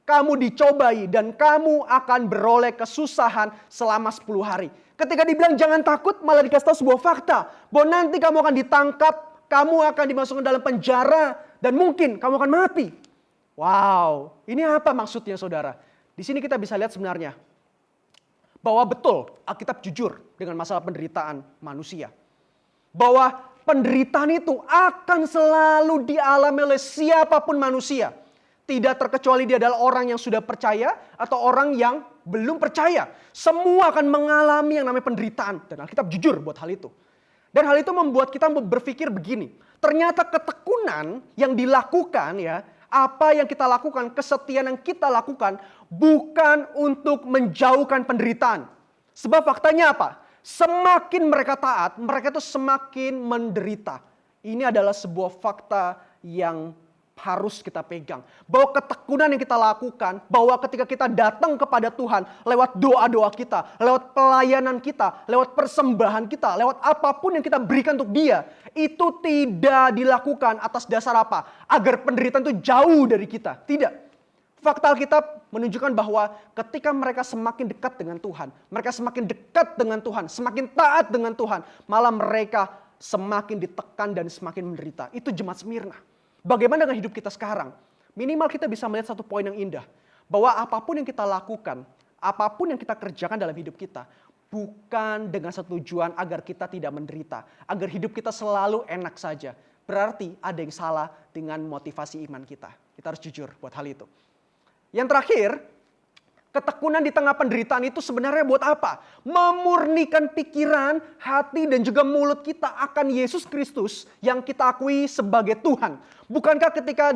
kamu dicobai dan kamu akan beroleh kesusahan selama 10 hari. Ketika dibilang jangan takut, malah dikasih tahu sebuah fakta. Bahwa nanti kamu akan ditangkap, kamu akan dimasukkan dalam penjara, dan mungkin kamu akan mati. Wow, ini apa maksudnya saudara? Di sini kita bisa lihat sebenarnya bahwa betul Alkitab jujur dengan masalah penderitaan manusia. Bahwa penderitaan itu akan selalu dialami oleh siapapun manusia. Tidak terkecuali dia adalah orang yang sudah percaya atau orang yang belum percaya. Semua akan mengalami yang namanya penderitaan. Dan Alkitab jujur buat hal itu. Dan hal itu membuat kita berpikir begini. Ternyata ketekunan yang dilakukan ya, apa yang kita lakukan, kesetiaan yang kita lakukan bukan untuk menjauhkan penderitaan. Sebab faktanya apa? Semakin mereka taat, mereka itu semakin menderita. Ini adalah sebuah fakta yang harus kita pegang. Bahwa ketekunan yang kita lakukan, bahwa ketika kita datang kepada Tuhan lewat doa-doa kita, lewat pelayanan kita, lewat persembahan kita, lewat apapun yang kita berikan untuk Dia, itu tidak dilakukan atas dasar apa? Agar penderitaan itu jauh dari kita. Tidak. Fakta Alkitab menunjukkan bahwa ketika mereka semakin dekat dengan Tuhan, mereka semakin dekat dengan Tuhan, semakin taat dengan Tuhan, malah mereka semakin ditekan dan semakin menderita. Itu jemaat Smyrna. Bagaimana dengan hidup kita sekarang? Minimal kita bisa melihat satu poin yang indah. Bahwa apapun yang kita lakukan, apapun yang kita kerjakan dalam hidup kita, bukan dengan satu tujuan agar kita tidak menderita. Agar hidup kita selalu enak saja. Berarti ada yang salah dengan motivasi iman kita. Kita harus jujur buat hal itu. Yang terakhir, ketekunan di tengah penderitaan itu sebenarnya buat apa? Memurnikan pikiran, hati, dan juga mulut kita akan Yesus Kristus yang kita akui sebagai Tuhan. Bukankah ketika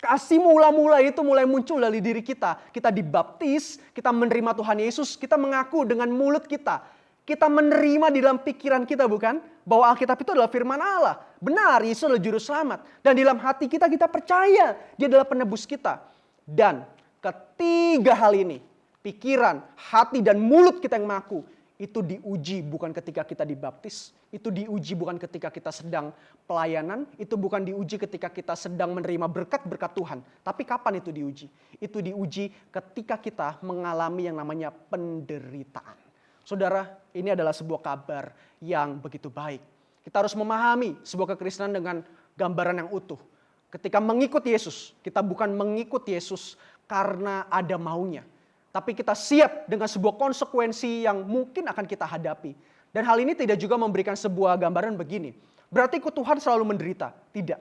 kasih mula-mula itu mulai muncul dari diri kita dibaptis, kita menerima Tuhan Yesus, kita mengaku dengan mulut kita menerima di dalam pikiran kita, bukan? Bahwa Alkitab itu adalah firman Allah. Benar, Yesus adalah juru selamat. Dan di dalam hati kita percaya Dia adalah penebus kita. Dan ketiga hal ini, pikiran, hati, dan mulut kita yang mengaku, itu diuji bukan ketika kita dibaptis, itu diuji bukan ketika kita sedang pelayanan, itu bukan diuji ketika kita sedang menerima berkat-berkat Tuhan. Tapi kapan itu diuji? Itu diuji ketika kita mengalami yang namanya penderitaan. Saudara, ini adalah sebuah kabar yang begitu baik. Kita harus memahami sebuah kekristenan dengan gambaran yang utuh. Ketika mengikut Yesus, kita bukan mengikut Yesus karena ada maunya. Tapi kita siap dengan sebuah konsekuensi yang mungkin akan kita hadapi. Dan hal ini tidak juga memberikan sebuah gambaran begini. Berarti ikut Tuhan selalu menderita? Tidak.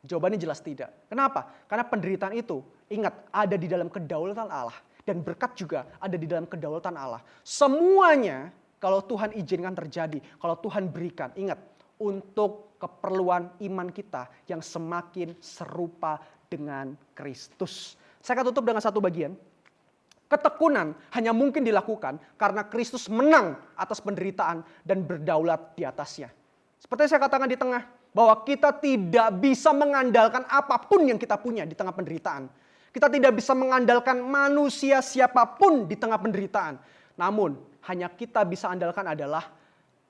Jawabannya jelas tidak. Kenapa? Karena penderitaan itu, ingat, ada di dalam kedaulatan Allah. Dan berkat juga ada di dalam kedaulatan Allah. Semuanya kalau Tuhan izinkan terjadi, kalau Tuhan berikan, ingat, untuk keperluan iman kita yang semakin serupa dengan Kristus. Saya akan tutup dengan satu bagian. Ketekunan hanya mungkin dilakukan karena Kristus menang atas penderitaan dan berdaulat di atasnya. Seperti saya katakan di tengah, bahwa kita tidak bisa mengandalkan apapun yang kita punya di tengah penderitaan. Kita tidak bisa mengandalkan manusia siapapun di tengah penderitaan. Namun, hanya kita bisa andalkan adalah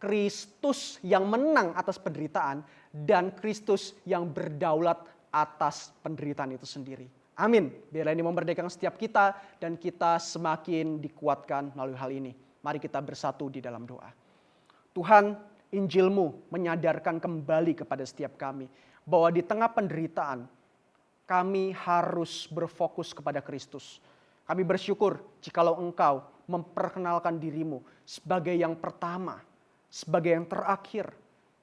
Kristus yang menang atas penderitaan dan Kristus yang berdaulat atas penderitaan itu sendiri. Amin. Biarlah ini memerdekakan setiap kita dan kita semakin dikuatkan melalui hal ini. Mari kita bersatu di dalam doa. Tuhan, Injil-Mu menyadarkan kembali kepada setiap kami bahwa di tengah penderitaan kami harus berfokus kepada Kristus. Kami bersyukur jikalau Engkau memperkenalkan diri-Mu sebagai yang pertama, sebagai yang terakhir,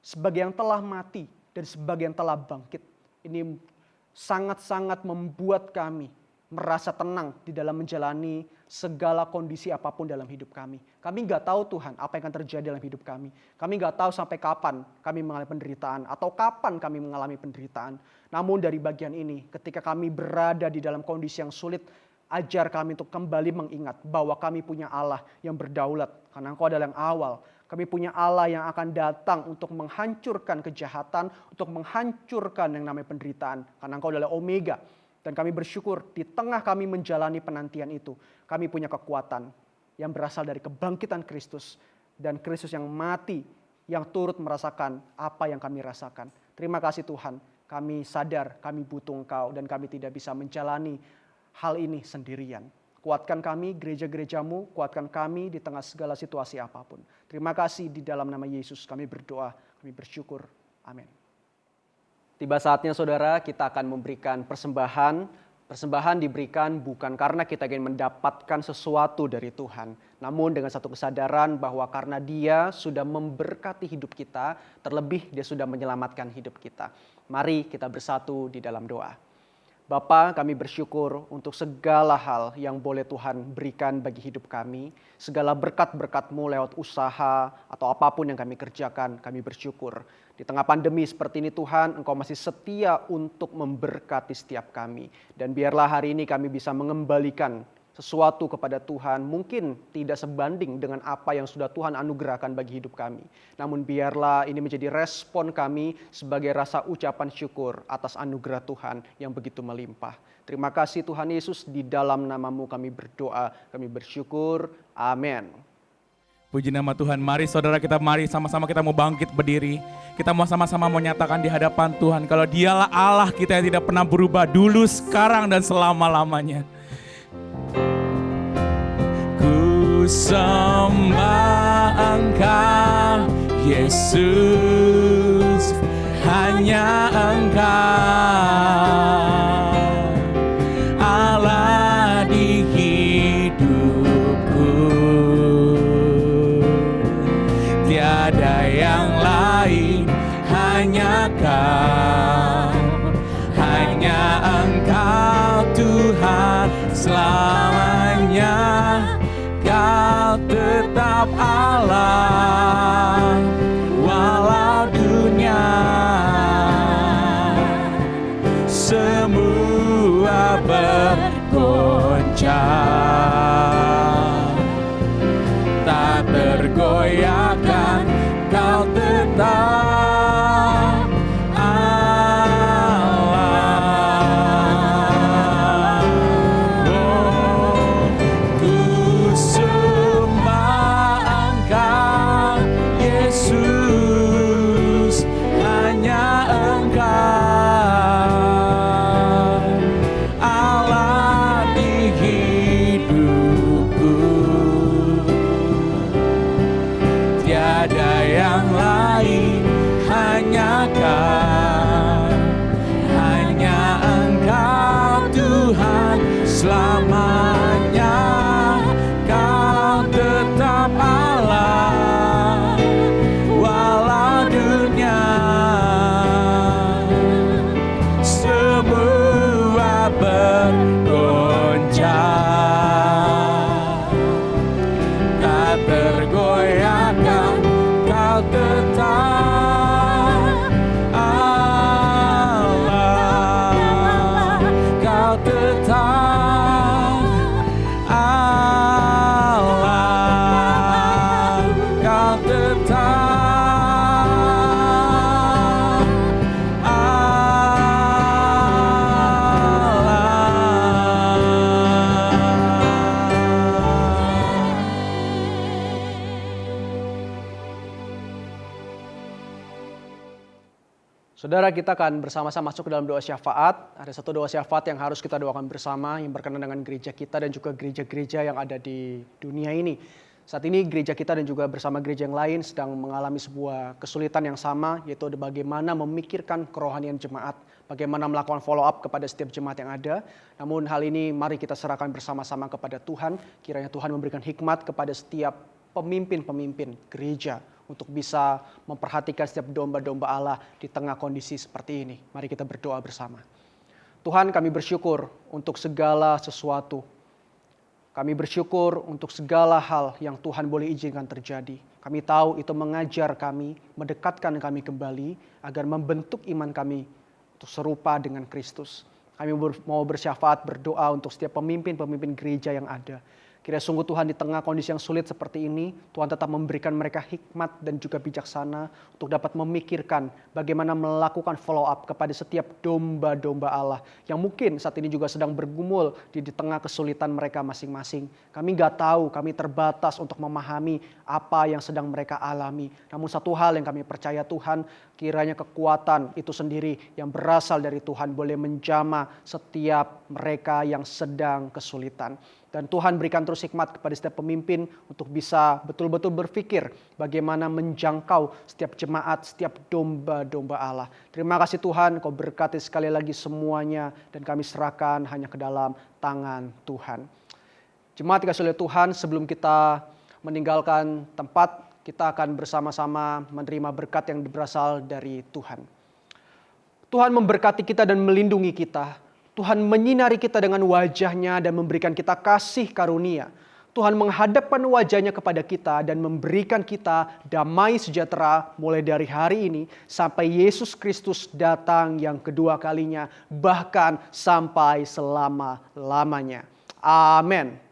sebagai yang telah mati, dan sebagai yang telah bangkit. Ini sangat-sangat membuat kami merasa tenang di dalam menjalani segala kondisi apapun dalam hidup kami. Kami nggak tahu Tuhan apa yang akan terjadi dalam hidup kami. Kami nggak tahu sampai kapan kami mengalami penderitaan atau kapan kami mengalami penderitaan. Namun dari bagian ini, ketika kami berada di dalam kondisi yang sulit, ajar kami untuk kembali mengingat bahwa kami punya Allah yang berdaulat. Karena Engkau adalah yang awal. Kami punya Allah yang akan datang untuk menghancurkan kejahatan, untuk menghancurkan yang namanya penderitaan. Karena Engkau adalah Omega. Dan kami bersyukur di tengah kami menjalani penantian itu, kami punya kekuatan yang berasal dari kebangkitan Kristus. Dan Kristus yang mati, yang turut merasakan apa yang kami rasakan. Terima kasih Tuhan, kami sadar kami butuh Engkau dan kami tidak bisa menjalani hal ini sendirian. Kuatkan kami, gereja-gereja-Mu, kuatkan kami di tengah segala situasi apapun. Terima kasih di dalam nama Yesus kami berdoa, kami bersyukur. Amin. Tiba saatnya saudara, kita akan memberikan persembahan. Persembahan diberikan bukan karena kita ingin mendapatkan sesuatu dari Tuhan. Namun dengan satu kesadaran bahwa karena Dia sudah memberkati hidup kita, terlebih Dia sudah menyelamatkan hidup kita. Mari kita bersatu di dalam doa. Bapa, kami bersyukur untuk segala hal yang boleh Tuhan berikan bagi hidup kami. Segala berkat-berkat-Mu lewat usaha atau apapun yang kami kerjakan, kami bersyukur. Di tengah pandemi seperti ini Tuhan, Engkau masih setia untuk memberkati setiap kami. Dan biarlah hari ini kami bisa mengembalikan sesuatu kepada Tuhan, mungkin tidak sebanding dengan apa yang sudah Tuhan anugerahkan bagi hidup kami. Namun biarlah ini menjadi respon kami sebagai rasa ucapan syukur atas anugerah Tuhan yang begitu melimpah. Terima kasih Tuhan Yesus, di dalam nama-Mu kami berdoa, kami bersyukur. Amin. Puji nama Tuhan. Mari saudara kita, mari sama-sama kita mau bangkit berdiri. Kita mau sama-sama menyatakan di hadapan Tuhan kalau Dialah Allah kita yang tidak pernah berubah dulu, sekarang, dan selama-lamanya. Ku sembah Engkau Yesus, hanya Engkau Allah di hidupku. Tiada yang lain, hanya Kau, hanya Engkau Tuhan selamanya. Kau tetap Allah, walau dunia semua bergoncang, tak tergoyahkan. Kau tetap Allah. Oh, ku sembah Engkau Yesus, hanya Engkau Allah di hidupku. Tiada yang lain, hanya Kau, hanya Engkau Tuhan selamanya. Kau tetap Allah, walau dunia semua bergoncang, tak tergoyahkan. Kau tetap Allah, Kau tetap Allah, Kau tetap Saudara, kita akan bersama-sama masuk ke dalam doa syafaat. Ada satu doa syafaat yang harus kita doakan bersama yang berkenan dengan gereja kita dan juga gereja-gereja yang ada di dunia ini. Saat ini gereja kita dan juga bersama gereja yang lain sedang mengalami sebuah kesulitan yang sama, yaitu bagaimana memikirkan kerohanian jemaat, bagaimana melakukan follow up kepada setiap jemaat yang ada. Namun hal ini mari kita serahkan bersama-sama kepada Tuhan. Kiranya Tuhan memberikan hikmat kepada setiap pemimpin-pemimpin gereja untuk bisa memperhatikan setiap domba-domba Allah di tengah kondisi seperti ini. Mari kita berdoa bersama. Tuhan, kami bersyukur untuk segala sesuatu. Kami bersyukur untuk segala hal yang Tuhan boleh izinkan terjadi. Kami tahu itu mengajar kami, mendekatkan kami kembali agar membentuk iman kami untuk serupa dengan Kristus. Kami mau bersyafaat, berdoa untuk setiap pemimpin-pemimpin gereja yang ada. Kiranya sungguh Tuhan di tengah kondisi yang sulit seperti ini, Tuhan tetap memberikan mereka hikmat dan juga bijaksana untuk dapat memikirkan bagaimana melakukan follow up kepada setiap domba-domba Allah yang mungkin saat ini juga sedang bergumul di tengah kesulitan mereka masing-masing. Kami gak tahu, kami terbatas untuk memahami apa yang sedang mereka alami. Namun satu hal yang kami percaya Tuhan, kiranya kekuatan itu sendiri yang berasal dari Tuhan boleh menjamah setiap mereka yang sedang kesulitan. Dan Tuhan berikan terus hikmat kepada setiap pemimpin untuk bisa betul-betul berpikir bagaimana menjangkau setiap jemaat, setiap domba-domba Allah. Terima kasih Tuhan, Kau berkati sekali lagi semuanya dan kami serahkan hanya ke dalam tangan Tuhan. Jemaat dikasihi oleh Tuhan, sebelum kita meninggalkan tempat, kita akan bersama-sama menerima berkat yang berasal dari Tuhan. Tuhan memberkati kita dan melindungi kita. Tuhan menyinari kita dengan wajah-Nya dan memberikan kita kasih karunia. Tuhan menghadapkan wajah-Nya kepada kita dan memberikan kita damai sejahtera mulai dari hari ini sampai Yesus Kristus datang yang kedua kalinya, bahkan sampai selama-lamanya. Amin.